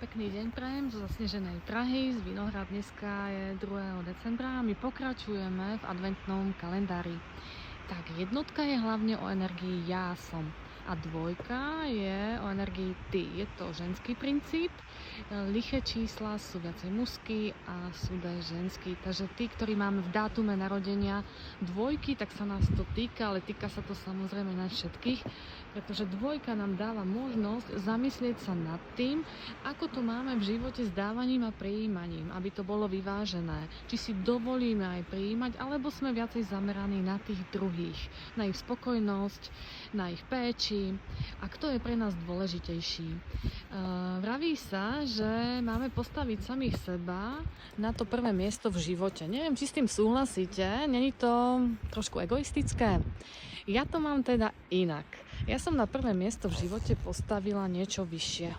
Pekný deň prajem zo zasneženej Prahy, z Vinohrad. Dneska je 2. decembra a my pokračujeme v adventnom kalendári. Tak jednotka je hlavne o energii ja som a dvojka je o energii ty. Je to ženský princíp, liché čísla sú viacej mužský a súdaj ženský. Takže tí, ktorí máme v dátume narodenia dvojky, tak sa nás to týka, ale týka sa to samozrejme nás všetkých, pretože dvojka nám dáva možnosť zamyslieť sa nad tým, ako to máme v živote s dávaním a prijímaním, aby to bolo vyvážené. Či si dovolíme aj prijímať, alebo sme viacej zameraní na tých druhých, na ich spokojnosť, na ich péči a kto je pre nás dôležitejší. Vraví sa, že máme postaviť samých seba na to prvé miesto v živote. Neviem, či s tým súhlasíte, není to trošku egoistické? Ja to mám teda inak. Ja som na prvé miesto v živote postavila niečo vyššieho.